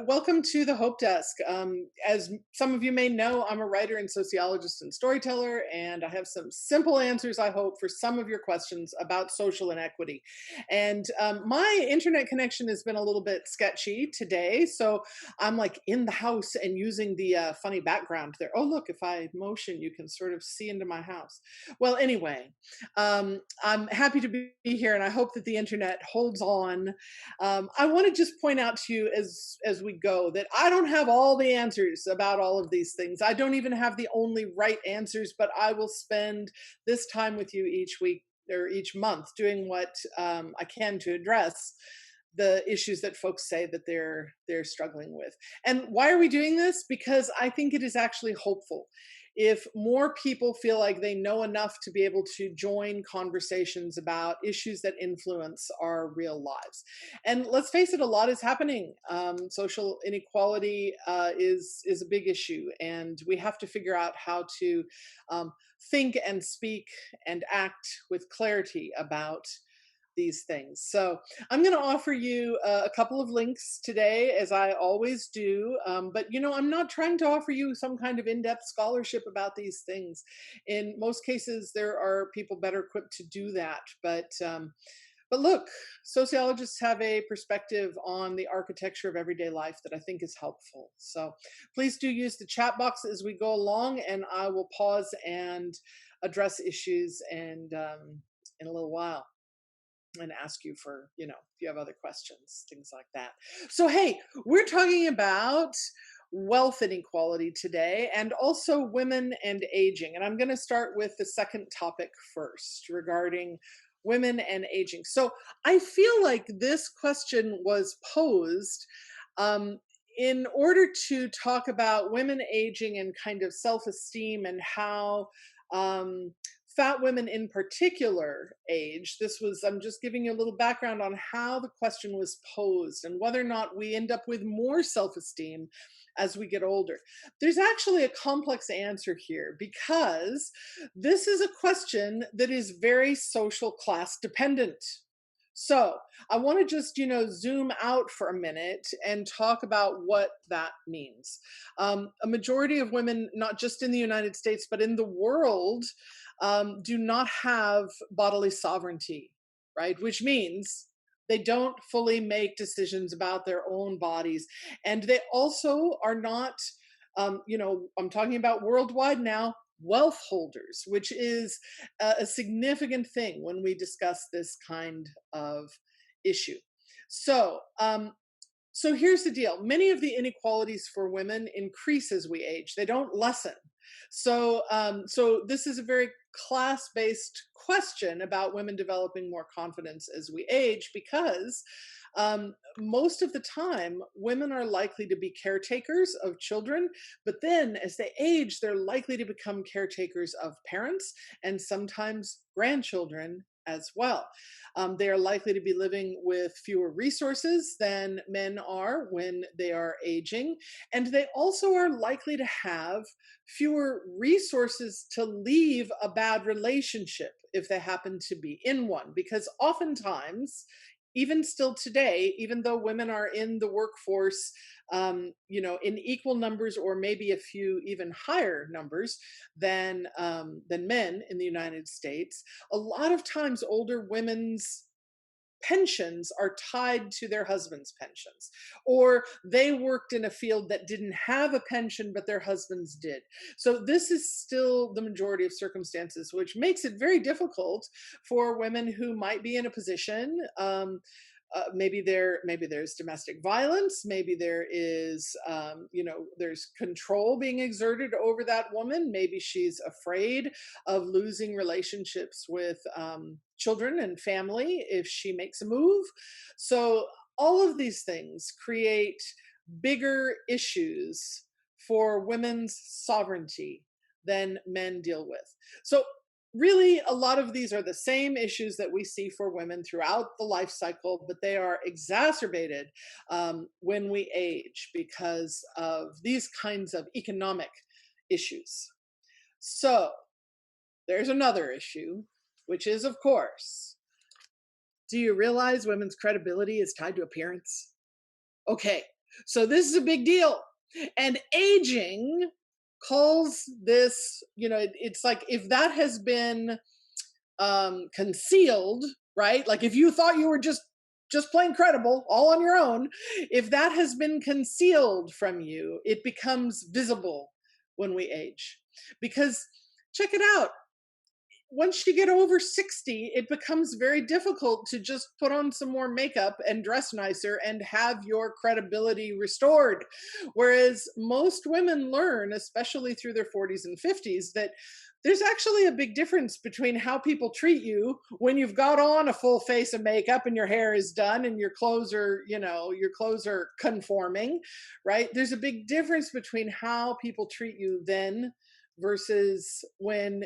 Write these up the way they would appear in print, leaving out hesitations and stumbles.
Welcome to the Hope Desk. As some of you may know, I'm a writer and sociologist and storyteller, and I have some simple answers, I hope, for some of your questions about social inequity. And my internet connection has been a little bit sketchy today, so I'm like in the house and using the funny background there. Oh, look, if I motion, you can sort of see into my house. Well, anyway, I'm happy to be here, and I hope that the internet holds on. I want to just point out to you as we go that I don't have all the answers about all of these things. I don't even have the only right answers, but I will spend this time with you each week or each month doing what I can to address the issues that folks say that they're struggling with. And why are we doing this? Because I think it is actually hopeful. If more people feel like they know enough to be able to join conversations about issues that influence our real lives. And let's face it, a lot is happening. Social inequality is a big issue, and we have to figure out how to um, think and speak and act with clarity about these things. So I'm going to offer you a couple of links today, as I always do. But I'm not trying to offer you some kind of in-depth scholarship about these things. In most cases, there are people better equipped to do that. But look, sociologists have a perspective on the architecture of everyday life that I think is helpful. So please do use the chat box as we go along, and I will pause and address issues and in a little while and ask you for, if you have other questions, things like that. So, hey, we're talking about wealth inequality today and also women and aging. And I'm going to start with the second topic first regarding women and aging. So, I feel like this question was posed um, in order to talk about women aging and kind of self esteem and how. Um, Fat women in particular age. I'm just giving you a little background on how the question was posed and whether or not we end up with more self esteem as we get older. There's actually a complex answer here because this is a question that is very social class dependent. So I want to just, zoom out for a minute and talk about what that means. A majority of women, not just in the United States, but in the world, do not have bodily sovereignty, right? Which means they don't fully make decisions about their own bodies. And they also are not, I'm talking about worldwide now, wealth holders, which is a significant thing when we discuss this kind of issue. So, so here's the deal. Many of the inequalities for women increase as we age. They don't lessen. So this is a very class-based question about women developing more confidence as we age because most of the time, women are likely to be caretakers of children, but then as they age, they're likely to become caretakers of parents and sometimes grandchildren as well. They are likely to be living with fewer resources than men are when they are aging. And they also are likely to have fewer resources to leave a bad relationship if they happen to be in one. Because oftentimes, even still today, even though women are in the workforce, in equal numbers or maybe a few even higher numbers than men in the United States, a lot of times older women's pensions are tied to their husbands' pensions, or they worked in a field that didn't have a pension, but their husbands did. So this is still the majority of circumstances, which makes it very difficult for women who might be in a position. Maybe there's domestic violence. Maybe there is, there's control being exerted over that woman. Maybe she's afraid of losing relationships with children and family if she makes a move. So all of these things create bigger issues for women's sovereignty than men deal with. So really, a lot of these are the same issues that we see for women throughout the life cycle, but they are exacerbated when we age because of these kinds of economic issues. So there's another issue, which is, of course, do you realize women's credibility is tied to appearance? Okay, So this is a big deal. And aging calls this, it's like if that has been concealed, right? Like if you thought you were just plain credible all on your own, if that has been concealed from you, it becomes visible when we age. Because check it out, once you get over 60, it becomes very difficult to just put on some more makeup and dress nicer and have your credibility restored. Whereas most women learn, especially through their 40s and 50s, that there's actually a big difference between how people treat you when you've got on a full face of makeup and your hair is done and your clothes are, your clothes are conforming, right? There's a big difference between how people treat you then versus when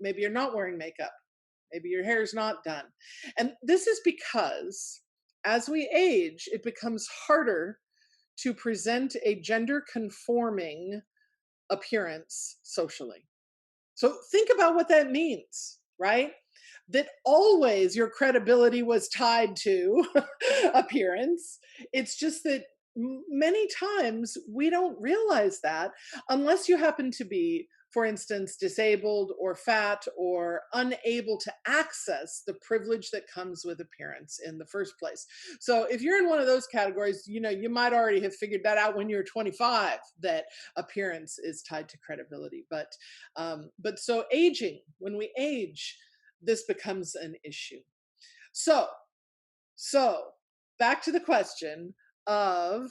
maybe you're not wearing makeup, maybe your hair's not done. And this is because as we age, it becomes harder to present a gender conforming appearance socially. So think about what that means, right? That always your credibility was tied to appearance. It's just that many times we don't realize that unless you happen to be, for instance, disabled or fat or unable to access the privilege that comes with appearance in the first place. So if you're in one of those categories, you might already have figured that out when you're 25, that appearance is tied to credibility. But so aging, when we age, this becomes an issue. So, so back to the question of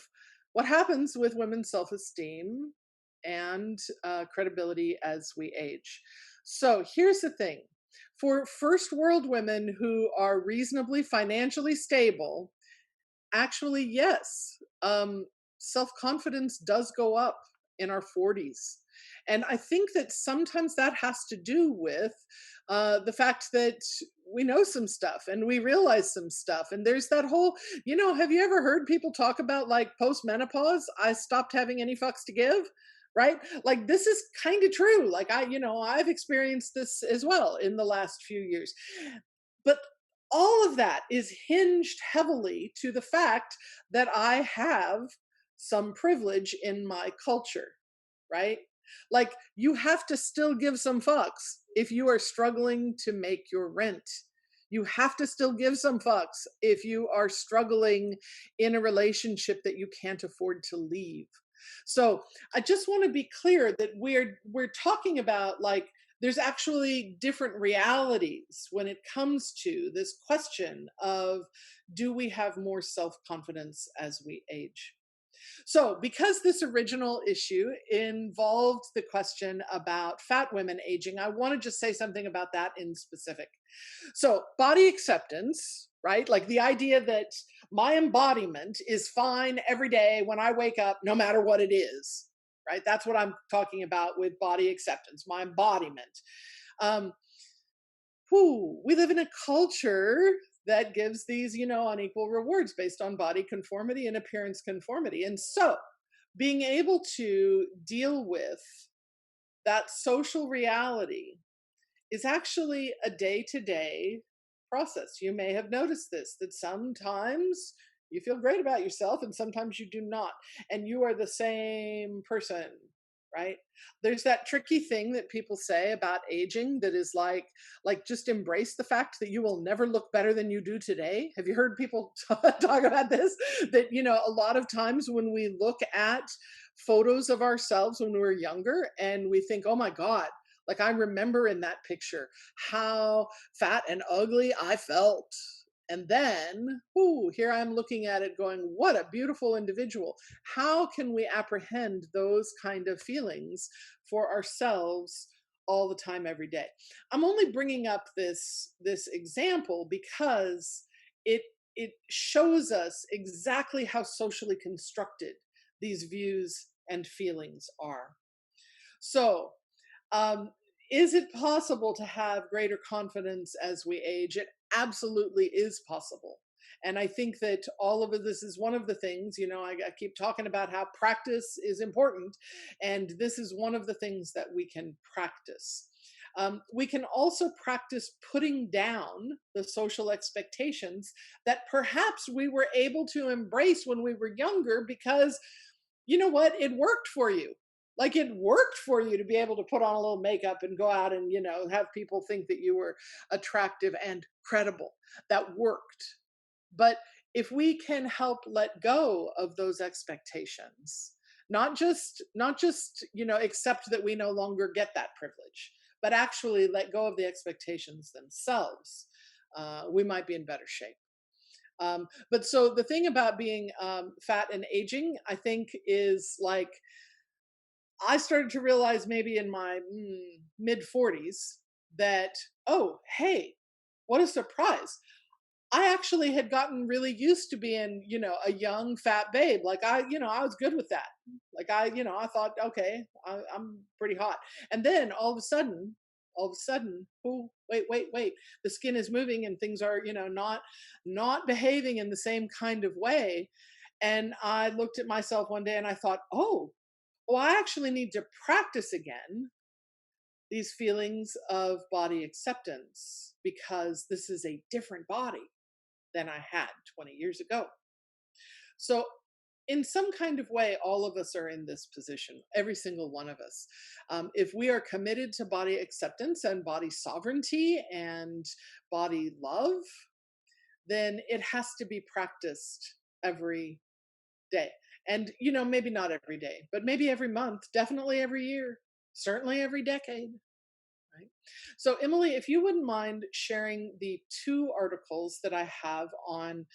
what happens with women's self-esteem and credibility as we age. So here's the thing. For first world women who are reasonably financially stable, actually, yes, self-confidence does go up in our 40s. And I think that sometimes that has to do with the fact that we know some stuff and we realize some stuff. And there's that whole, have you ever heard people talk about like post-menopause? I stopped having any fucks to give, right? Like this is kind of true. Like I've experienced this as well in the last few years. But all of that is hinged heavily to the fact that I have some privilege in my culture, right? Like you have to still give some fucks if you are struggling to make your rent. You have to still give some fucks if you are struggling in a relationship that you can't afford to leave. So I just want to be clear that we're talking about like there's actually different realities when it comes to this question of do we have more self-confidence as we age? So, because this original issue involved the question about fat women aging, I want to just say something about that in specific. So, body acceptance, right? Like the idea that my embodiment is fine every day when I wake up, no matter what it is, right? That's what I'm talking about with body acceptance, my embodiment. Um, we live in a culture that gives these, unequal rewards based on body conformity and appearance conformity. And so being able to deal with that social reality is actually a day to day process. You may have noticed this, that sometimes you feel great about yourself and sometimes you do not. And you are the same person, right? There's that tricky thing that people say about aging that is like just embrace the fact that you will never look better than you do today. Have you heard people talk about this? That, a lot of times when we look at photos of ourselves when we were younger and we think, oh my God, like I remember in that picture how fat and ugly I felt. And then, here I'm looking at it going, what a beautiful individual. How can we apprehend those kind of feelings for ourselves all the time, every day? I'm only bringing up this example because it shows us exactly how socially constructed these views and feelings are. So, um, is it possible to have greater confidence as we age? It absolutely is possible. And I think that all of this is one of the things, I keep talking about how practice is important. And this is one of the things that we can practice. We can also practice putting down the social expectations that perhaps we were able to embrace when we were younger because you know what? It worked for you. Like it worked for you to be able to put on a little makeup and go out and, have people think that you were attractive and credible. That worked. But if we can help let go of those expectations, not just, accept that we no longer get that privilege, but actually let go of the expectations themselves, we might be in better shape. But so the thing about being fat and aging, I think, is like I started to realize maybe in my mid 40s that, oh, hey, what a surprise. I actually had gotten really used to being, a young fat babe. Like I was good with that. Like I thought, okay, I'm pretty hot. And then all of a sudden, oh, wait, the skin is moving and things are, not behaving in the same kind of way. And I looked at myself one day and I thought, oh, I actually need to practice again these feelings of body acceptance because this is a different body than I had 20 years ago. So, in some kind of way, all of us are in this position, every single one of us. If we are committed to body acceptance and body sovereignty and body love, then it has to be practiced every day. And, maybe not every day, but maybe every month, definitely every year, certainly every decade. Right. So, Emily, if you wouldn't mind sharing the two articles that I have on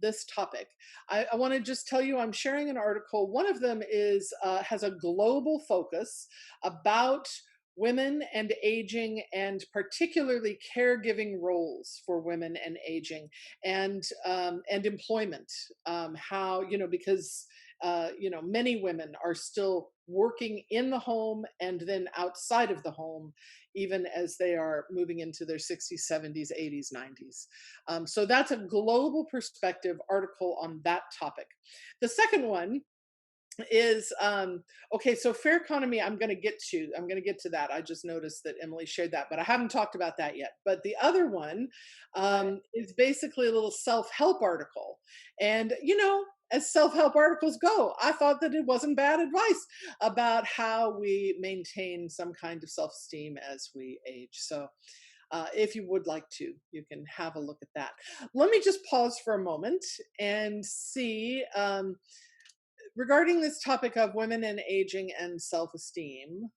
this topic, I want to just tell you I'm sharing an article. One of them is has a global focus about women and aging, and particularly caregiving roles for women and aging, and employment. How because many women are still working in the home and then outside of the home, even as they are moving into their 60s, 70s, 80s, 90s. So that's a global perspective article on that topic. The second one is okay, so fair economy I'm going to get to that. I just noticed that Emily shared that, but I haven't talked about that yet. But the other one is basically a little self-help article. And as self-help articles go, I thought that it wasn't bad advice about how we maintain some kind of self-esteem as we age. So if you would like to, you can have a look at that. Let me just pause for a moment and see, regarding this topic of women and aging and self-esteem,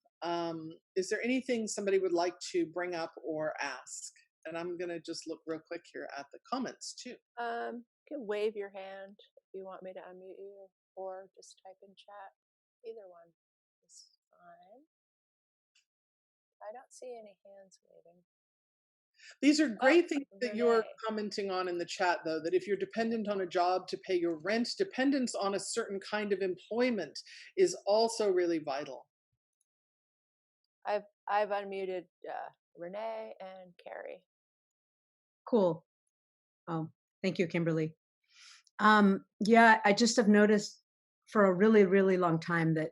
is there anything somebody would like to bring up or ask? And I'm going to just look real quick here at the comments too. You can wave your hand if you want me to unmute you, or just type in chat. Either one is fine. I don't see any hands waving. These are Oh, great things that you're Renee. commenting on in the chat, though, that if you're dependent on a job to pay your rent, dependence on a certain kind of employment is also really vital. I've unmuted Renee and Carrie. Cool. Oh, thank you, Kimberly. Yeah, I just have noticed for a really, really long time that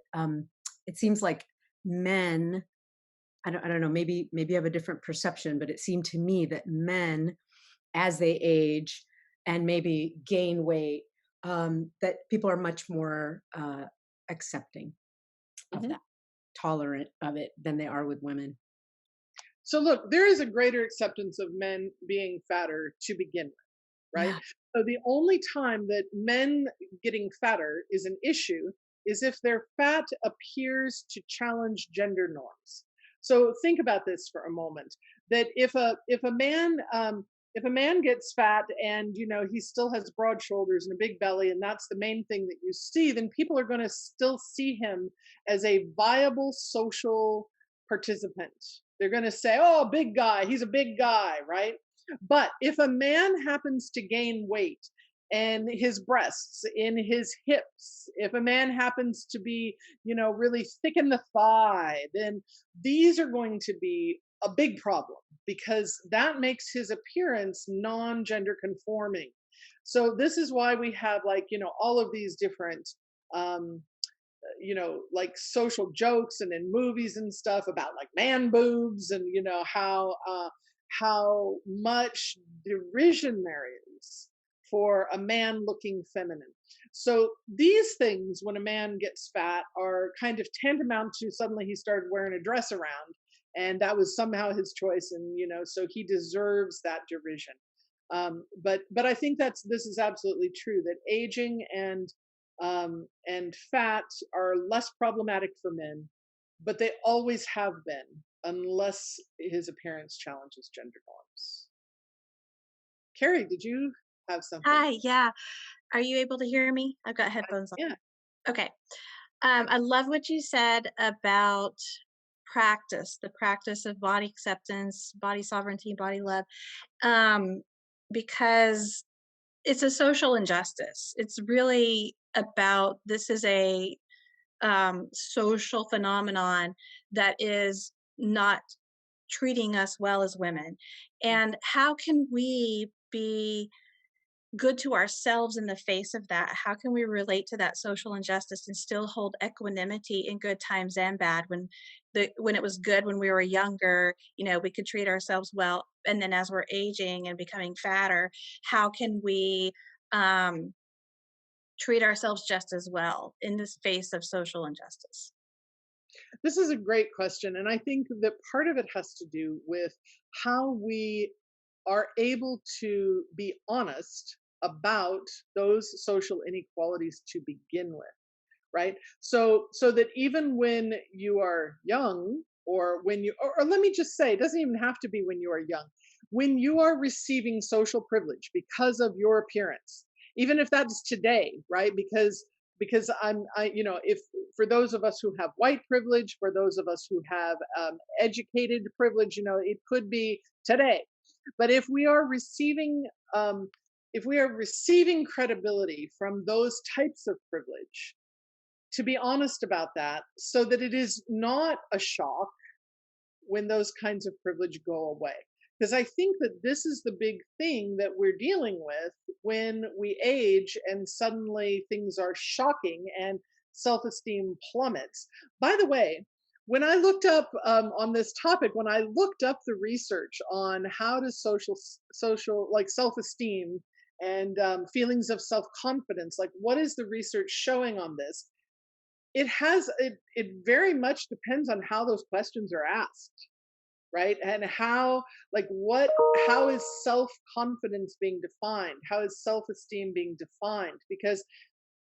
it seems like men, I don't know, maybe I have a different perception, but it seemed to me that men, as they age and maybe gain weight, that people are much more accepting of Mhm. that, tolerant of it than they are with women. So, look, there is a greater acceptance of men being fatter to begin with, right? Yeah. So, the only time that men getting fatter is an issue is if their fat appears to challenge gender norms. So, think about this for a moment: that if a man gets fat and he still has broad shoulders and a big belly, and that's the main thing that you see, then people are going to still see him as a viable social participant. They're going to say, oh, big guy, he's a big guy, right? But if a man happens to gain weight and his breasts, in his hips, if a man happens to be, really thick in the thigh, then these are going to be a big problem because that makes his appearance non-gender conforming. So this is why we have, like, all of these different um, like social jokes and in movies and stuff about like man boobs, and how much derision there is for a man looking feminine. So these things, when a man gets fat, are kind of tantamount to suddenly he started wearing a dress around, and that was somehow his choice, and so he deserves that derision. But I think this is absolutely true, that aging and fat are less problematic for men, but they always have been, unless his appearance challenges gender norms. Carrie, did you have something? Hi, yeah. Are you able to hear me? I've got headphones on. Yeah. Okay. I love what you said about practice, the practice of body acceptance, body sovereignty, body love, um, because it's a social injustice. It's really about this is a social phenomenon that is not treating us well as women. And how can we be good to ourselves in the face of that? How can we relate to that social injustice and still hold equanimity in good times and bad? When it was good when we were younger, we could treat ourselves well, and then as we're aging and becoming fatter, how can we um, treat ourselves just as well in this face of social injustice? This is a great question. And I think that part of it has to do with how we are able to be honest about those social inequalities to begin with, right? So that even when you are young, or when or let me just say, it doesn't even have to be when you are young, when you are receiving social privilege because of your appearance, even if that's today, right? Because if for those of us who have white privilege, for those of us who have educated privilege, it could be today. But um, if we are receiving credibility from those types of privilege, to be honest about that, so that it is not a shock when those kinds of privilege go away. Because I think that this is the big thing that we're dealing with when we age and suddenly things are shocking and self esteem plummets. By the way, when I looked up on this topic, when I looked up the research on how does social like self esteem and feelings of self confidence, like what is the research showing on this? It very much depends on how those questions are asked, right? And how is self-confidence being defined, how is self-esteem being defined? Because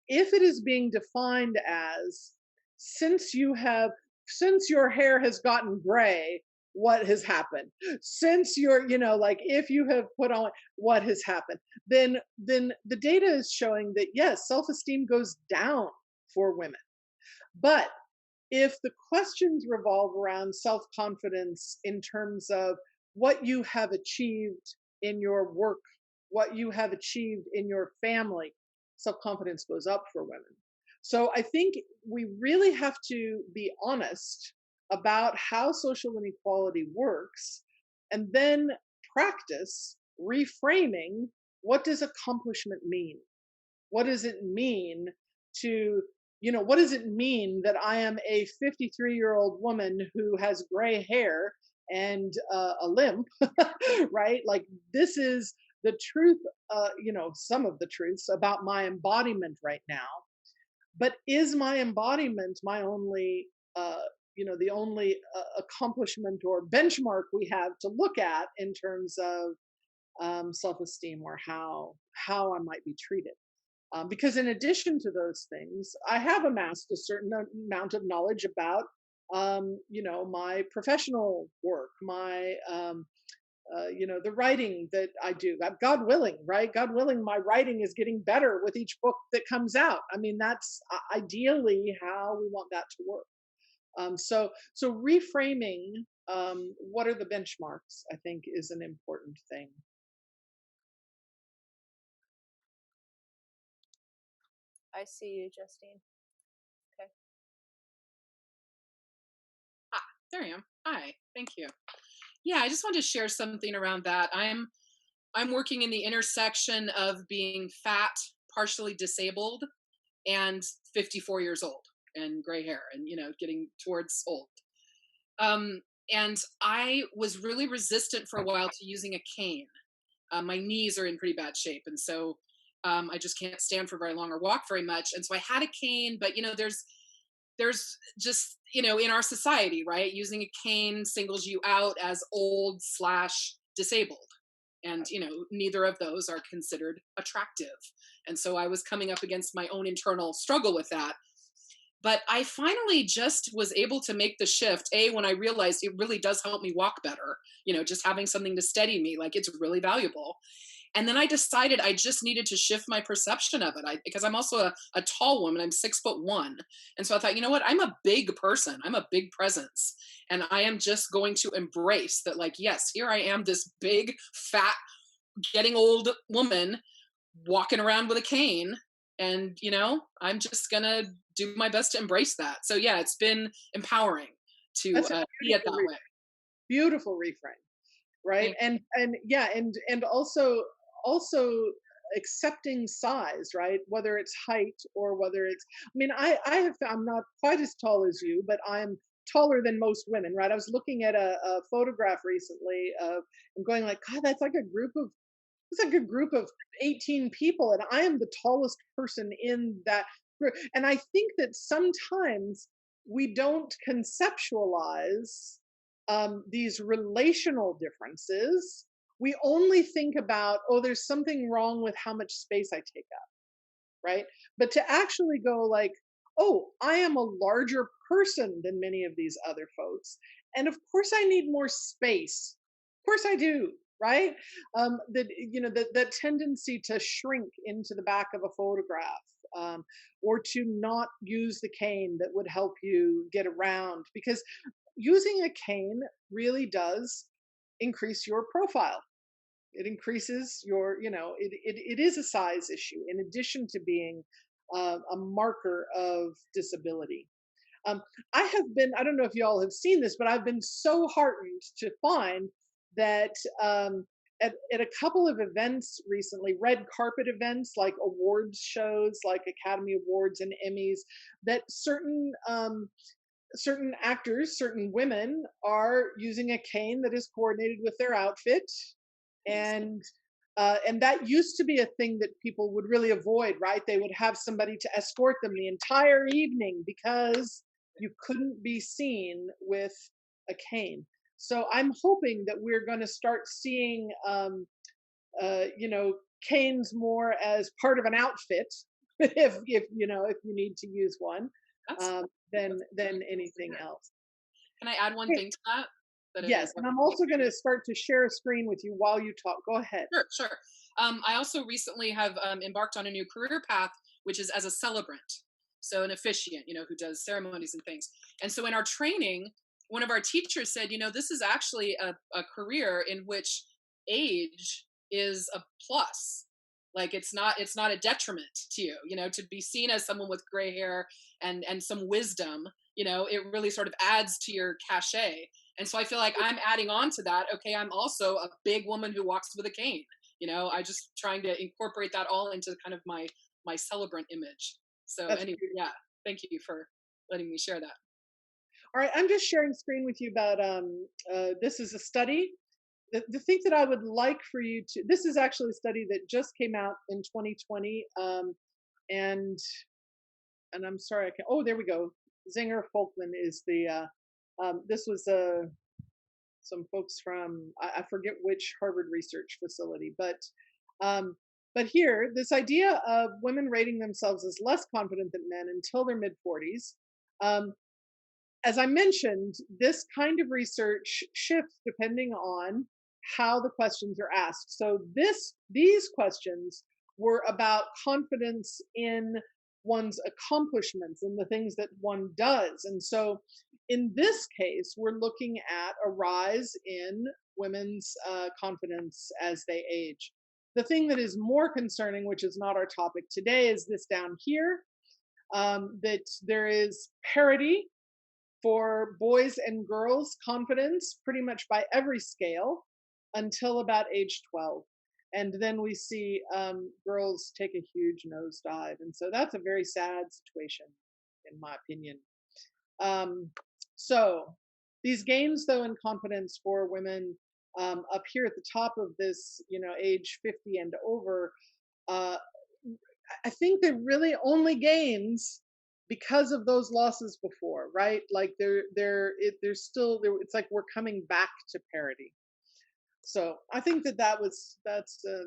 if it is being defined as, since your hair has gotten gray, what has happened? Since you're, like, if you have put on, what has happened? Then the data is showing that yes, self-esteem goes down for women. But if the questions revolve around self confidence in terms of what you have achieved in your work, what you have achieved in your family, self confidence goes up for women. So I think we really have to be honest about how social inequality works, and then practice reframing, what does accomplishment mean? What does it mean to, what does it mean that I am a 53-year-old woman who has gray hair and a limp, right? Like, this is the truth, some of the truths about my embodiment right now. But is my embodiment my only, the only accomplishment or benchmark we have to look at in terms of self-esteem, or how I might be treated? Because in addition to those things, I have amassed a certain amount of knowledge about, my professional work, my, the writing that I do. God willing, right? God willing, my writing is getting better with each book that comes out. I mean, that's ideally how we want that to work. So reframing, what are the benchmarks, I think, is an important thing. I see you, Justine. Okay. Ah, there I am. Hi, thank you. Yeah, I just wanted to share something around that. I'm working in the intersection of being fat, partially disabled, and 54 years old. and gray hair and, getting towards old. Um, and I was really resistant for a while to using a cane. My knees are in pretty bad shape. And so I just can't stand for very long or walk very much. And so I had a cane, but there's just, in our society, right, using a cane singles you out as old slash disabled. And neither of those are considered attractive. And so I was coming up against my own internal struggle with that. But I finally just was able to make the shift, when I realized it really does help me walk better, just having something to steady me, like, it's really valuable. And then I decided I just needed to shift my perception of it, because I'm also a tall woman. I'm 6'1". And so I thought, you know what? I'm a big person. I'm a big presence. And I am just going to embrace that, like, yes, here I am, this big, fat, getting old woman walking around with a cane. And, I'm just going to do my best to embrace that. So, yeah, it's been empowering to That's a see it that way. beautiful reframe, right? Thank And yeah, and also accepting size, right? Whether it's height or whether it's, I mean, I'm not quite as tall as you, but I'm taller than most women, right? I was looking at a photograph recently of, and going like, God, it's like a group of 18 people, and I am the tallest person in that group. And I think that sometimes we don't conceptualize these relational differences. We only think about, oh, there's something wrong with how much space I take up, right? But to actually go like, oh, I am a larger person than many of these other folks. And of course I need more space. Of course I do, right? That tendency to shrink into the back of a photograph, or to not use the cane that would help you get around, because using a cane really does increase your profile. It increases your, it is a size issue in addition to being a marker of disability. Um, I don't know if you all have seen this, but I've been so heartened to find that at a couple of events recently, red carpet events like awards shows like Academy Awards and Emmys, that certain actors, certain women are using a cane that is coordinated with their outfit. And that used to be a thing that people would really avoid, right? They would have somebody to escort them the entire evening because you couldn't be seen with a cane. So I'm hoping that we're going to start seeing, canes more as part of an outfit, if if you need to use one, That's than anything else. Can I add one Okay. thing to that? Yes, and I'm also going to start to share a screen with you while you talk. Go ahead. Sure, sure. I also recently have embarked on a new career path, which is as a celebrant. So an officiant, who does ceremonies and things. And so in our training, one of our teachers said, this is actually a career in which age is a plus. Like it's not a detriment to you, to be seen as someone with gray hair and some wisdom, it really sort of adds to your cachet. And so I feel like I'm adding on to that. Okay, I'm also a big woman who walks with a cane. I just trying to incorporate that all into kind of my celebrant image. So That's anyway, yeah, thank you for letting me share that. All right, I'm just sharing screen with you about this is a study. The thing that I would like for you to, this is actually a study that just came out in 2020, and I'm sorry, I can't, oh, there we go. Zinger Folkman is the, this was some folks from, I forget which Harvard research facility, but here, this idea of women rating themselves as less confident than men until their mid 40s. As I mentioned, this kind of research shifts depending on how the questions are asked. So these questions were about confidence in one's accomplishments and the things that one does. And so in this case, we're looking at a rise in women's confidence as they age. The thing that is more concerning, which is not our topic today, is this down here, that there is parity for boys and girls confidence pretty much by every scale until about age 12. And then we see girls take a huge nosedive. And so that's a very sad situation in my opinion. So these gains, though, in confidence for women up here at the top of this, age 50 and over, uh, I think they're really only gains because of those losses before, right? Like they're still there. It's like we're coming back to parity. So I think that's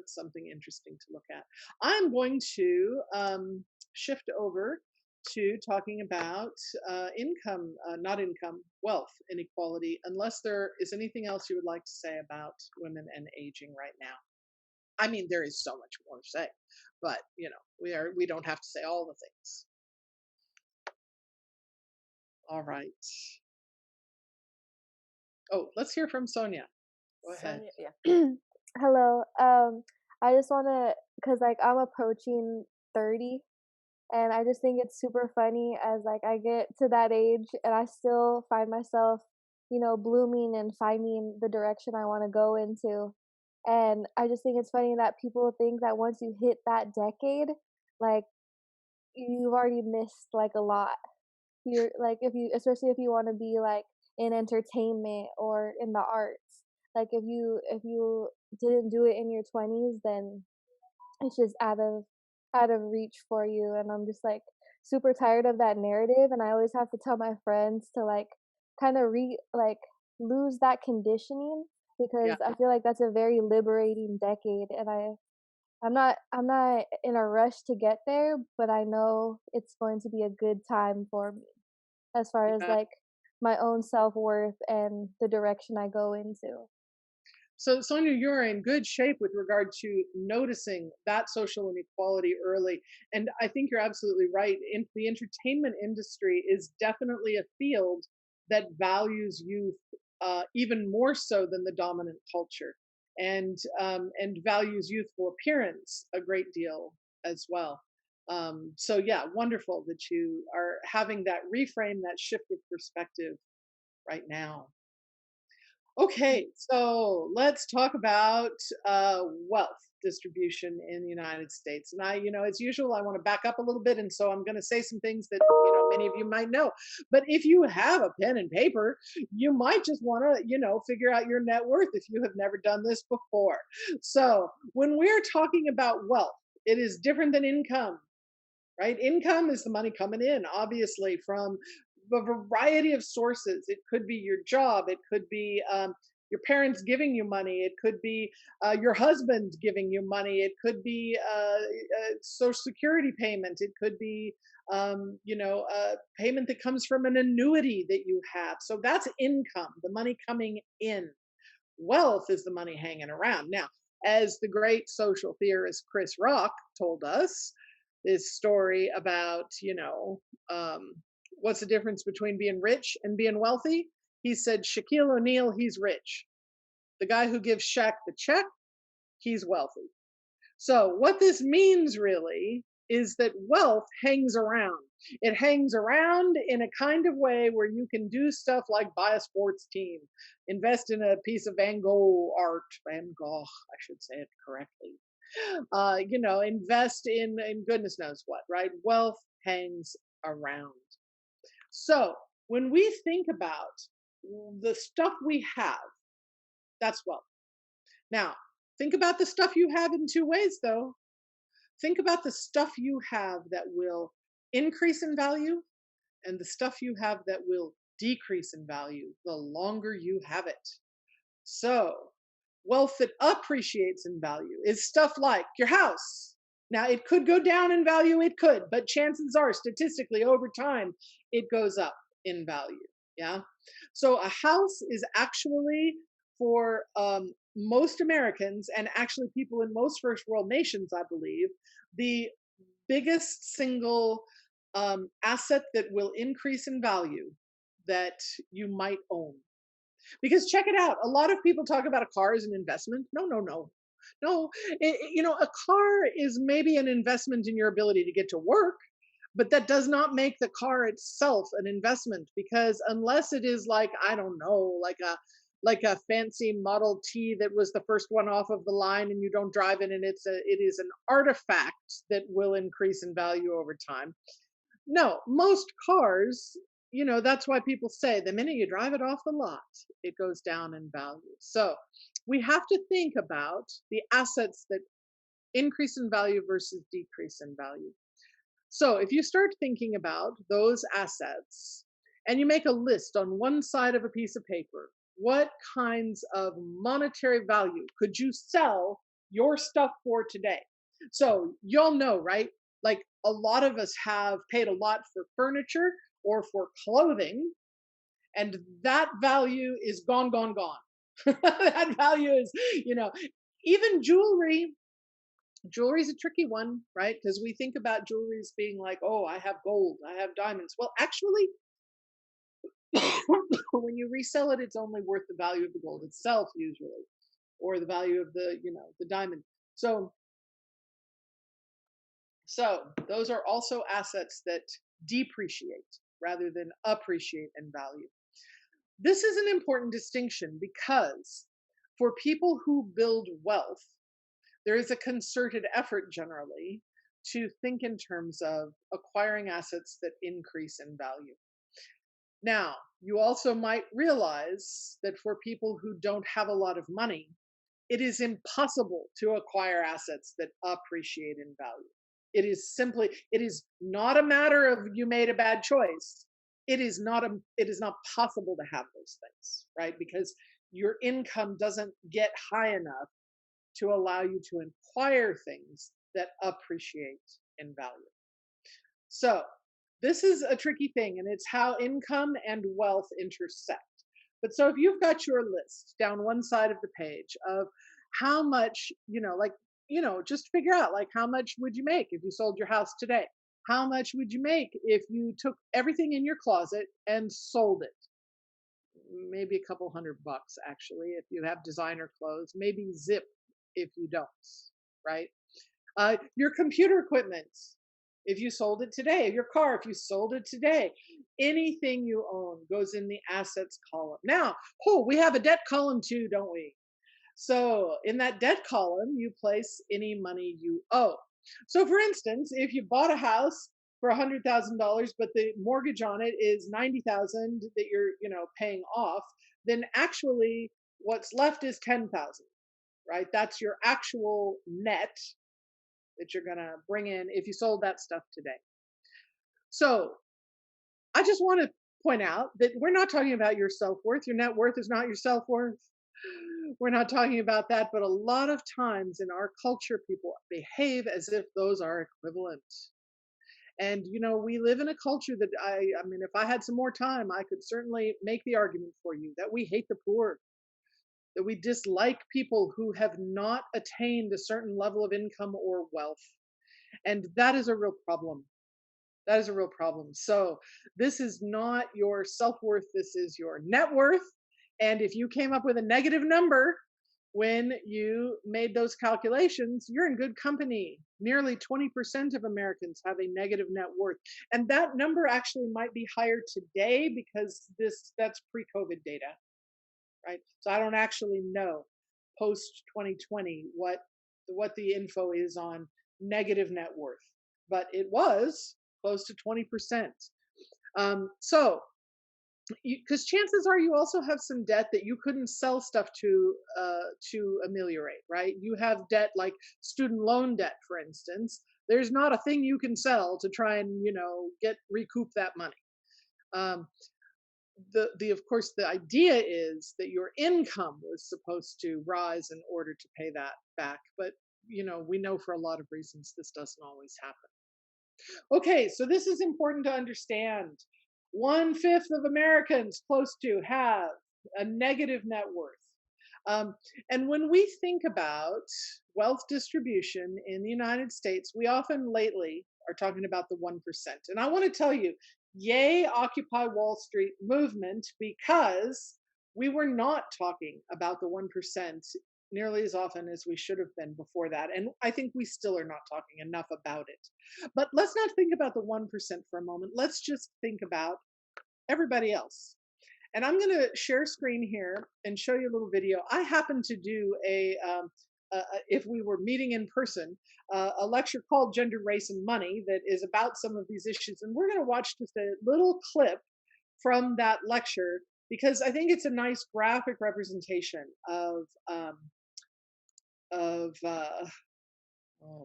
something interesting to look at. I'm going to shift over to talking about not income, wealth inequality, unless there is anything else you would like to say about women and aging right now. I mean, there is so much more to say, but we don't have to say all the things. All right. Oh, let's hear from Sonia. Go ahead. Sonia, yeah. Hello. I just want to, cause like I'm approaching 30, and I just think it's super funny as like I get to that age and I still find myself, blooming and finding the direction I want to go into. And I just think it's funny that people think that once you hit that decade, like you've already missed like a lot. You're like, especially if you want to be like in entertainment or in the arts, like if you didn't do it in your 20s, then it's just out of reach for you. And I'm just like super tired of that narrative, and I always have to tell my friends to like kind of lose that conditioning, Yeah. because I feel like that's a very liberating decade. And I'm not in a rush to get there, but I know it's going to be a good time for me as far as Yeah. like my own self-worth and the direction I go into. So, Sonia, you're in good shape with regard to noticing that social inequality early. And I think you're absolutely right. The entertainment industry is definitely a field that values youth even more so than the dominant culture, and values youthful appearance a great deal as well. So, yeah, wonderful that you are having that reframe, that shift of perspective right now. Okay, so let's talk about wealth distribution in the United States. And as usual, I want to back up a little bit, and so I'm going to say some things that many of you might know. But if you have a pen and paper, you might just want to figure out your net worth if you have never done this before. So when we're talking about wealth, it is different than income, right? Income is the money coming in, obviously, from a variety of sources. It could be your job, it could be your parents giving you money, it could be your husband giving you money, it could be social security payment, it could be a payment that comes from an annuity that you have. So that's income, the money coming in. Wealth is the money hanging around. Now, as the great social theorist Chris Rock told us, this story about what's the difference between being rich and being wealthy? He said, Shaquille O'Neal, he's rich. The guy who gives Shaq the check, he's wealthy. So what this means really is that wealth hangs around. It hangs around in a kind of way where you can do stuff like buy a sports team, invest in a piece of Van Gogh art, Van Gogh, I should say it correctly. Invest in goodness knows what, right? Wealth hangs around. So when we think about the stuff we have, that's wealth. Now, think about the stuff you have in two ways, though. Think about the stuff you have that will increase in value and the stuff you have that will decrease in value the longer you have it. So, wealth that appreciates in value is stuff like your house. Now, it could go down in value, it could, but chances are, statistically, over time, it goes up in value. Yeah. So, a house is actually for most Americans, and actually people in most first world nations, I believe, the biggest single asset that will increase in value that you might own. Because check it out, a lot of people talk about a car as an investment. No, no, no. No, a car is maybe an investment in your ability to get to work, but that does not make the car itself an investment, because unless it is like, I don't know, like a fancy Model T that was the first one off of the line and you don't drive it, and it is an artifact that will increase in value over time. No, most cars, that's why people say the minute you drive it off the lot, it goes down in value. So we have to think about the assets that increase in value versus decrease in value. So if you start thinking about those assets and you make a list on one side of a piece of paper, what kinds of monetary value could you sell your stuff for today? So you'll know, right? Like a lot of us have paid a lot for furniture or for clothing, and that value is gone, gone, gone. That value is, you know, even jewelry. Jewelry is a tricky one, right? Because we think about jewelry as being like, oh, I have gold, I have diamonds. Well, actually, when you resell it, it's only worth the value of the gold itself, usually, or the value of the diamond. So those are also assets that depreciate rather than appreciate in value. This is an important distinction because for people who build wealth, there is a concerted effort generally to think in terms of acquiring assets that increase in value. Now, you also might realize that for people who don't have a lot of money, it is impossible to acquire assets that appreciate in value. It is not a matter of you made a bad choice. It is not possible to have those things, right? Because your income doesn't get high enough to allow you to acquire things that appreciate in value. So this is a tricky thing, and it's how income and wealth intersect. But so if you've got your list down one side of the page of how much, just figure out like how much would you make if you sold your house today? How much would you make if you took everything in your closet and sold it? Maybe a couple $100 actually, if you have designer clothes, maybe zip if you don't, right? Your computer equipment, if you sold it today, your car, if you sold it today, anything you own goes in the assets column. Now, we have a debt column too, don't we? So in that debt column, you place any money you owe. So for instance, if you bought a house for $100,000, but the mortgage on it is $90,000 that you're, paying off, then actually what's left is $10,000, right? That's your actual net that you're going to bring in if you sold that stuff today. So I just want to point out that we're not talking about your self-worth. Your net worth is not your self-worth. We're not talking about that, but a lot of times in our culture, people behave as if those are equivalent. And, we live in a culture that I mean, if I had some more time, I could certainly make the argument for you that we hate the poor, that we dislike people who have not attained a certain level of income or wealth. And that is a real problem. That is a real problem. So this is not your self-worth. This is your net worth. And if you came up with a negative number when you made those calculations, you're in good company. Nearly 20% of Americans have a negative net worth. And that number actually might be higher today because that's pre-COVID data, right? So I don't actually know post 2020 what the info is on negative net worth, but it was close to 20%. So because chances are you also have some debt that you couldn't sell stuff to ameliorate, right? You have debt like student loan debt, for instance. There's not a thing you can sell to try and recoup that money. Of course the idea is that your income was supposed to rise in order to pay that back, but we know for a lot of reasons this doesn't always happen. Okay, so this is important to understand. 1/5 of Americans close to have a negative net worth. And when we think about wealth distribution in the United States, we often lately are talking about the 1%. And I want to tell you, yay, Occupy Wall Street movement, because we were not talking about the 1% nearly as often as we should have been before that. And I think we still are not talking enough about it. But let's not think about the 1% for a moment. Let's just think about everybody else. And I'm going to share screen here and show you a little video. I happen to do a if we were meeting in person, a lecture called Gender, Race, and Money that is about some of these issues. And we're going to watch just a little clip from that lecture because I think it's a nice graphic representation of oh,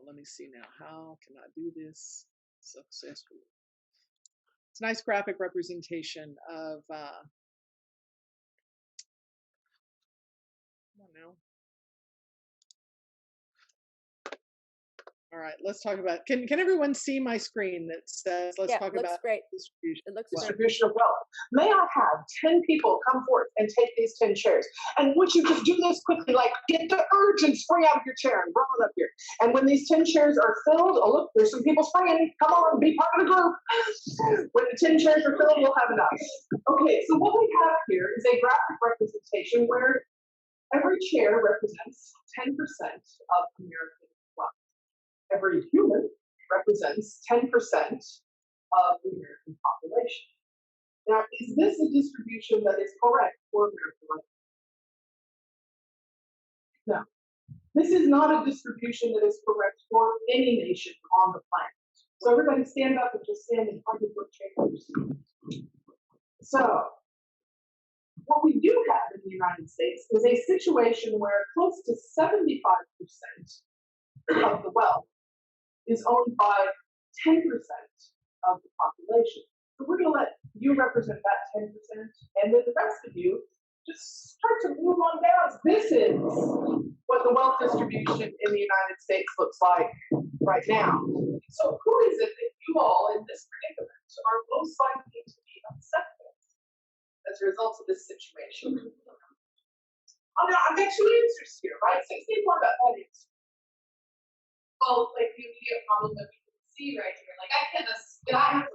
let me see now. How can I do this successfully? It's a nice graphic representation of I don't know. All right, let's talk about. Can everyone see my screen that says let's Yeah, talk looks about great. distribution? It looks Well, great. Distribution of wealth. May I have 10 people come forth and take these 10 chairs? And would you just do this quickly, like get the urge and spring out of your chair and run it up here. And when these 10 chairs are filled, oh look, there's some people springing. Come on, be part of the group. When the 10 chairs are filled, we'll have enough. Okay, so what we have here is a graphic representation where every chair represents 10% of American wealth. Every human represents 10% of the American population. Now, is this a distribution that is correct for American life? No. This is not a distribution that is correct for any nation on the planet. So everybody stand up and just stand in front of your chairs. So, what we do have in the United States is a situation where close to 75% of the wealth is owned by 10% of the population. So we're going to let you represent that 10%, and then the rest of you just start to move on down. This is what the wealth distribution in the United States looks like right now. So who is it that you all in this predicament are most likely to be upset with as a result of this situation? Oh, no, I'm getting two answers here, right? 64 about that answer. Well, like the immediate problem that we can see right here, like I have to look over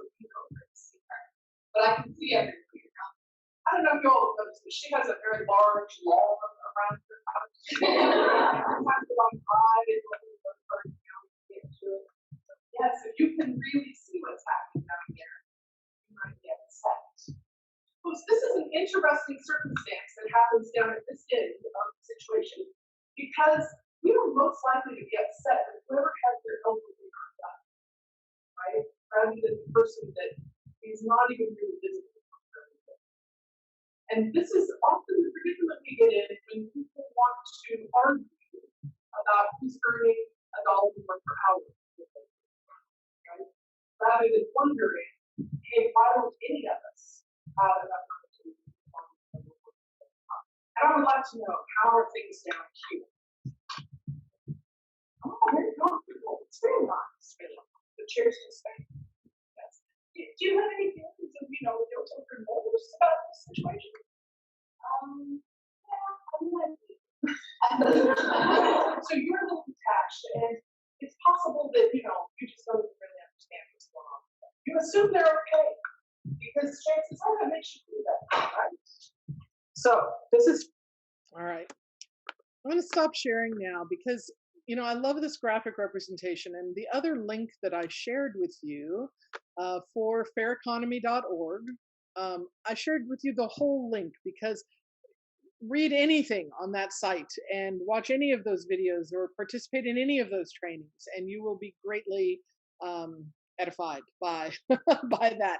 and see her, but I can see everybody around. I don't know if you all noticed, but she has a very large lawn around her house. You have to like ride and get to it. So, yes, if you can really see what's happening down here, you might get upset. Folks, this is an interesting circumstance that happens down at this end of the situation because we are most likely to be upset with whoever has their elderly done, right? Rather than the person that is not even really visible. And this is often the predicament we get in when people want to argue about who's earning $1 more per hour, right? Rather than wondering, hey, why don't any of us have enough opportunity to perform? And I would like to know, how are things down here? Oh, very comfortable. It's very nice. The chairs just stay. Yes. Do you have any feelings of, guilt or remorse about this situation? Yeah, I might be. So you're a little detached, and it's possible that, you just don't really understand what's going on. You assume they're okay, because chances are that makes you do that, right? So this is. all right. I'm going to stop sharing now because I love this graphic representation, and the other link that I shared with you for faireconomy.org, I shared with you the whole link because read anything on that site and watch any of those videos or participate in any of those trainings, and you will be greatly edified by by that.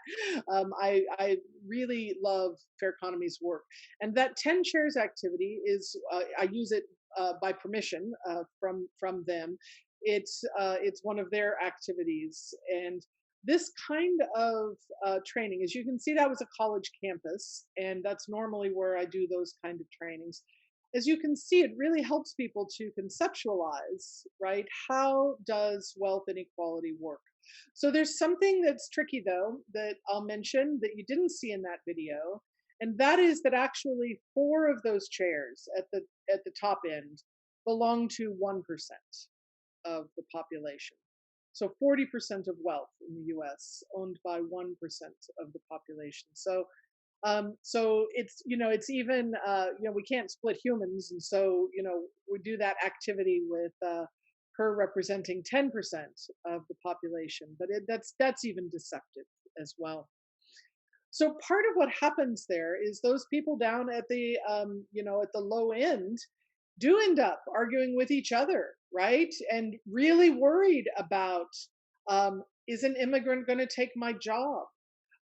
I really love Fair Economy's work, and that 10 shares activity is I use it by permission from them. It's one of their activities, and this kind of training, as you can see, that was a college campus, and that's normally where I do those kind of trainings. As you can see, it really helps people to conceptualize, right? How does wealth inequality work? So there's something that's tricky, though, that I'll mention that you didn't see in that video, and that is that actually 4 of those chairs at the top end belong to 1% of the population. So 40% of wealth in the U.S. owned by 1% of the population. So it's it's even we can't split humans, and so we do that activity with her representing 10% of the population, but that's even deceptive as well. So part of what happens there is those people down at the at the low end, do end up arguing with each other, right? And really worried about, is an immigrant going to take my job?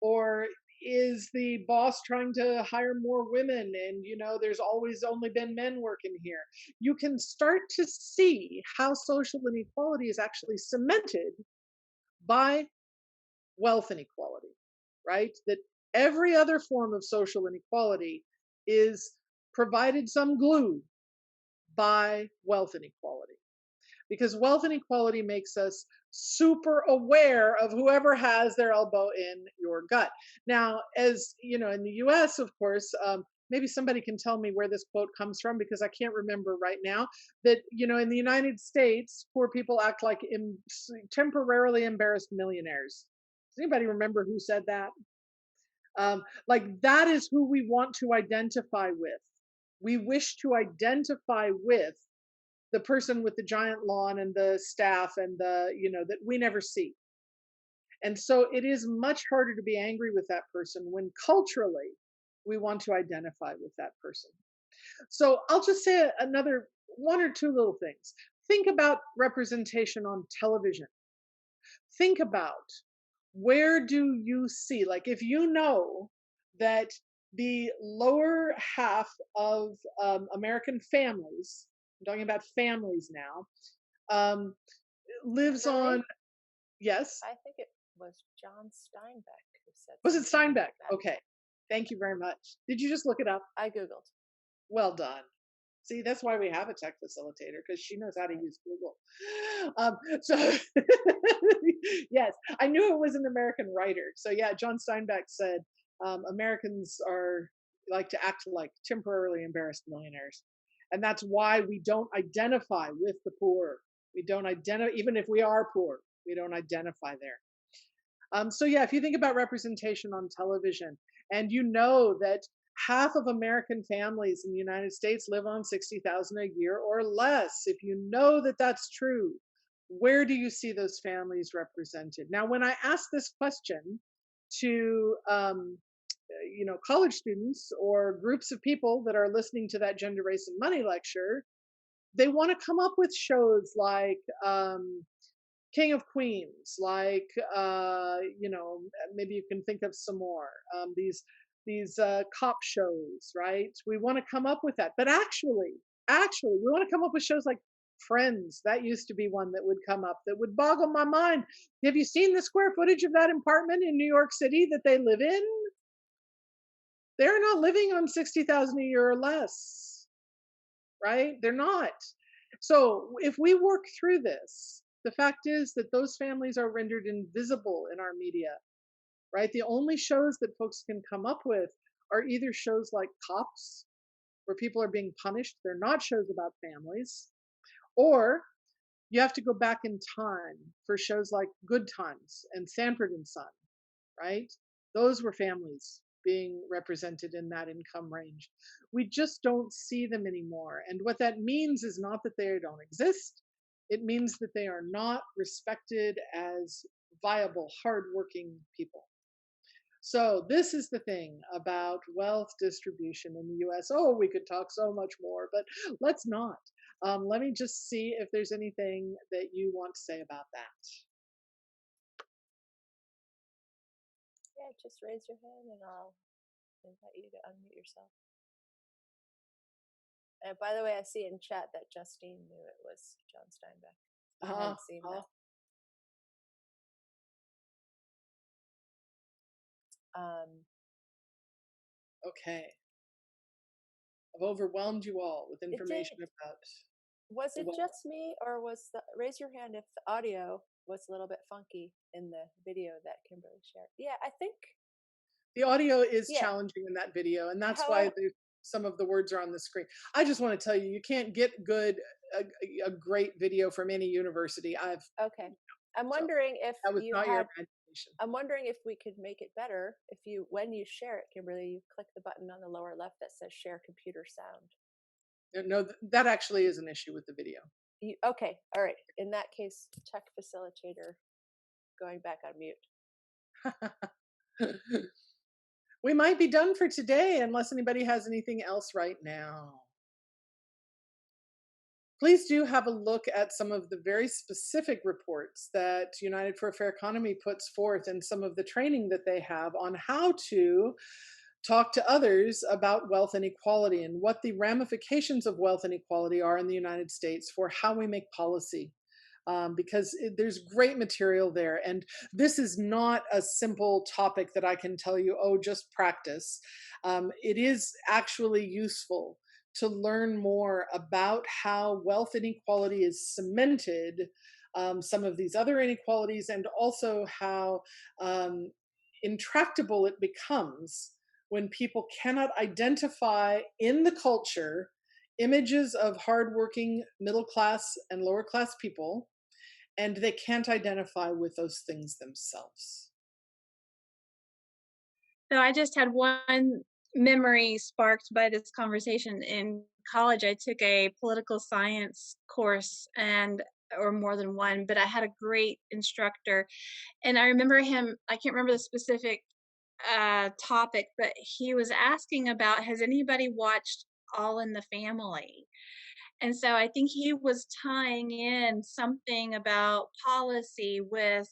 Or is the boss trying to hire more women, and there's always only been men working here? You can start to see how social inequality is actually cemented by wealth inequality, right? That every other form of social inequality is provided some glue by wealth inequality, because wealth inequality makes us super aware of whoever has their elbow in your gut. Now, as you know, in the US, of course, maybe somebody can tell me where this quote comes from, because I can't remember right now, that, in the United States, poor people act like temporarily embarrassed millionaires. Does anybody remember who said that? Like, that is who we want to identify with. We wish to identify with the person with the giant lawn and the staff and that we never see. And so it is much harder to be angry with that person when culturally we want to identify with that person. So I'll just say another one or two little things. Think about representation on television. Think about, where do you see, like, if you know that the lower half of American families, I'm talking about families now, um, lives Kimberly, on, yes, I think it was John Steinbeck who said was it something like Steinbeck? that. Okay, thank you very much. Did you just look it up? I Googled. Well done. See, that's why we have a tech facilitator, because she knows how to use Google. So, yes, I knew it was an American writer. So, yeah, John Steinbeck said Americans like to act like temporarily embarrassed millionaires. And that's why we don't identify with the poor. We don't identify, even if we are poor, we don't identify there. So yeah, if you think about representation on television, and you know that half of American families in the United States live on 60,000 a year or less, if you know that that's true, where do you see those families represented? Now, when I ask this question to college students or groups of people that are listening to that Gender, Race, and Money lecture, they want to come up with shows like King of Queens, like maybe you can think of some more. These cop shows, right? We want to come up with that, but actually, we want to come up with shows like Friends. That used to be one that would come up that would boggle my mind. Have you seen the square footage of that apartment in New York City that they live in? They're not living on 60,000 a year or less, right? They're not. So if we work through this, the fact is that those families are rendered invisible in our media, right? The only shows that folks can come up with are either shows like Cops, where people are being punished. They're not shows about families. Or you have to go back in time for shows like Good Times and Sanford and Son, right? Those were families being represented in that income range. We just don't see them anymore. And what that means is not that they don't exist. It means that they are not respected as viable, hardworking people. So this is the thing about wealth distribution in the US. Oh, we could talk so much more, but let's not. Let me just see if there's anything that you want to say about that. Yeah, just raise your hand and I'll invite you to unmute yourself. And by the way, I see in chat that Justine knew it was John Steinbeck. I hadn't seen that. Okay. I've overwhelmed you all with information about. Was it just me, or raise your hand if the audio was a little bit funky in the video that Kimberly shared? Yeah, I think the audio is challenging in that video, and that's why some of the words are on the screen. I just want to tell you, you can't get a great video from any university. Okay. I'm wondering if that was not your imagination. I'm wondering if we could make it better if when you share it, Kimberly, you click the button on the lower left that says share computer sound. No, that actually is an issue with the video. Okay, all right. In that case, tech facilitator going back on mute. We might be done for today unless anybody has anything else right now. please do have a look at some of the very specific reports that United for a Fair Economy puts forth and some of the training that they have on how to talk to others about wealth inequality and what the ramifications of wealth inequality are in the United States for how we make policy. Because there's great material there. And this is not a simple topic that I can tell you, oh, just practice. It is actually useful to learn more about how wealth inequality is cemented, some of these other inequalities, and also how intractable it becomes when people cannot identify in the culture images of hardworking middle class and lower class people, and they can't identify with those things themselves. So I just had one memory sparked by this conversation. In college, I took a political science course, and or more than one, but I had a great instructor, and I remember him, I can't remember the specific topic, but he was asking about, has anybody watched All in the Family? And so I think he was tying in something about policy with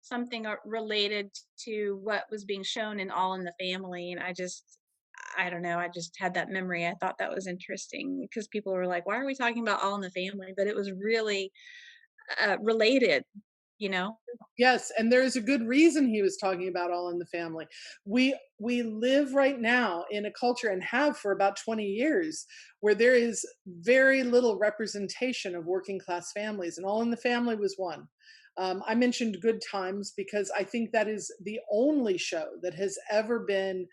something related to what was being shown in All in the Family. And I don't know, I just had that memory. I thought that was interesting because people were like, why are we talking about All in the Family? But it was really related, you know? Yes, and there's a good reason he was talking about All in the Family. We live right now in a culture, and have for about 20 years, where there is very little representation of working class families, and All in the Family was one. I mentioned Good Times because I think that is the only show that has ever been.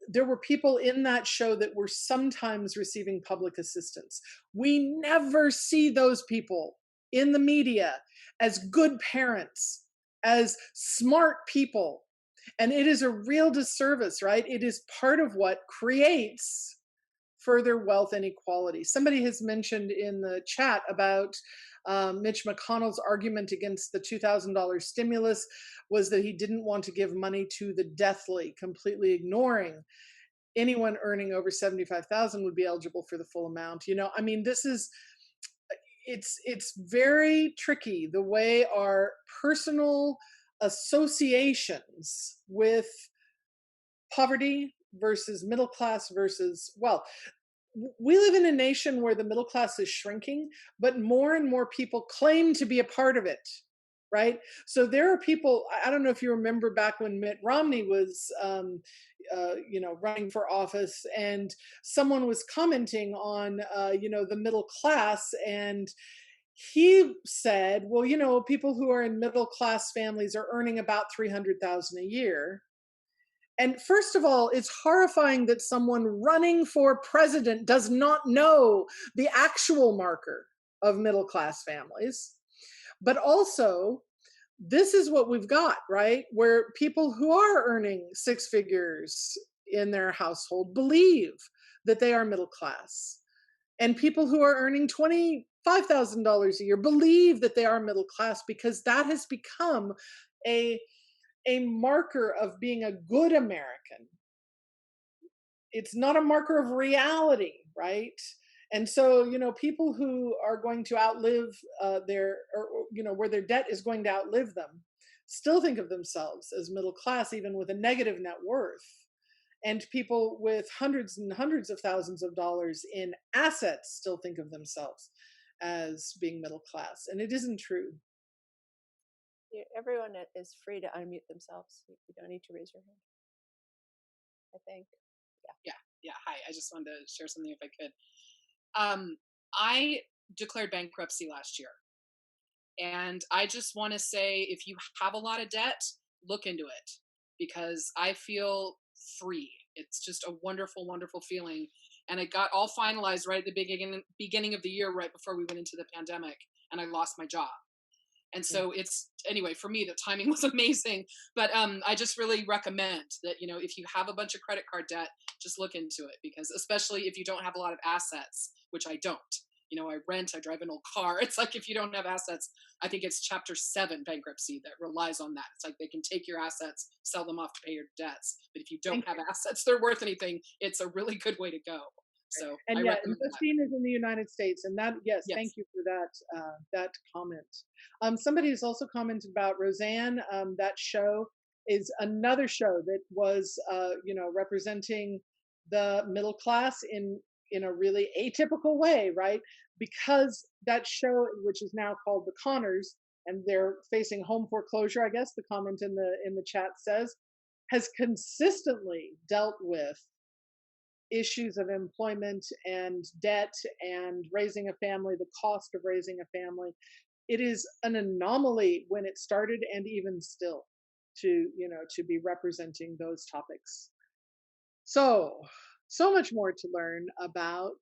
There were people in that show that were sometimes receiving public assistance. We never see those people in the media as good parents, as smart people. And it is a real disservice, right? It is part of what creates further wealth inequality. Somebody has mentioned in the chat about Mitch McConnell's argument against the $2,000 stimulus was that he didn't want to give money to the deathly, completely ignoring anyone earning over 75,000 would be eligible for the full amount. You know, I mean, this is, it's very tricky the way our personal associations with poverty versus middle class versus wealth. We live in a nation where the middle class is shrinking, but more and more people claim to be a part of it, right? So there are people, I don't know if you remember back when Mitt Romney was running for office, and someone was commenting on the middle class, and he said, well, people who are in middle class families are earning about 300,000 a year. And first of all, it's horrifying that someone running for president does not know the actual marker of middle class families. But also, this is what we've got, right? Where people who are earning six figures in their household believe that they are middle class. And people who are earning $25,000 a year believe that they are middle class, because that has become a marker of being a good American. It's not a marker of reality, right? And so, people who are going to outlive where their debt is going to outlive them, still think of themselves as middle class, even with a negative net worth. And people with hundreds and hundreds of thousands of dollars in assets still think of themselves as being middle class. And it isn't true. Everyone is free to unmute themselves. You don't need to raise your hand, I think. Yeah. Hi, I just wanted to share something if I could. I declared bankruptcy last year. And I just want to say, if you have a lot of debt, look into it, because I feel free. It's just a wonderful, wonderful feeling. And it got all finalized right at the beginning of the year, right before we went into the pandemic, and I lost my job. And so anyway, for me, the timing was amazing. But I just really recommend that, if you have a bunch of credit card debt, just look into it, because especially if you don't have a lot of assets, which I don't. I rent, I drive an old car. It's like, if you don't have assets, I think it's Chapter 7 bankruptcy that relies on that. It's like they can take your assets, sell them off to pay your debts. But if you don't have assets, they're worth anything. It's a really good way to go. So And I yeah, recommend that. investing is in the United States, and that, yes, Yes. thank you for that comment. Somebody has also commented about Roseanne. That show is another show that was, representing the middle class in a really atypical way, right? Because that show, which is now called The Connors, and they're facing home foreclosure, I guess the comment in the chat says, has consistently dealt with issues of employment and debt and raising a family, the cost of raising a family. It is an anomaly when it started, and even still, to be representing those topics. So much more to learn about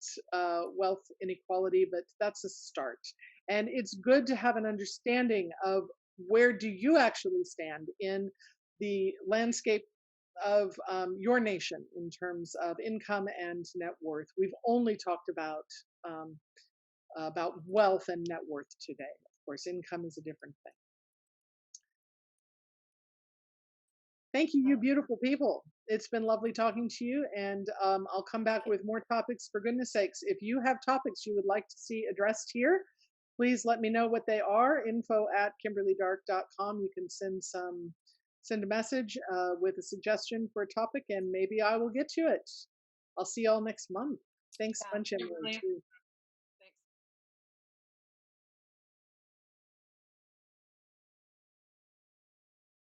wealth inequality, but that's a start. And it's good to have an understanding of where do you actually stand in the landscape of your nation in terms of income and net worth. We've only talked about wealth and net worth today. Of course, income is a different thing. Thank you, you beautiful people. It's been lovely talking to you, and I'll come back with more topics, for goodness sakes. If you have topics you would like to see addressed here, please let me know what they are. info@kimberlydark.com. You can send a message with a suggestion for a topic, and maybe I will get to it. I'll see y'all next month. Thanks a bunch, Emily, too.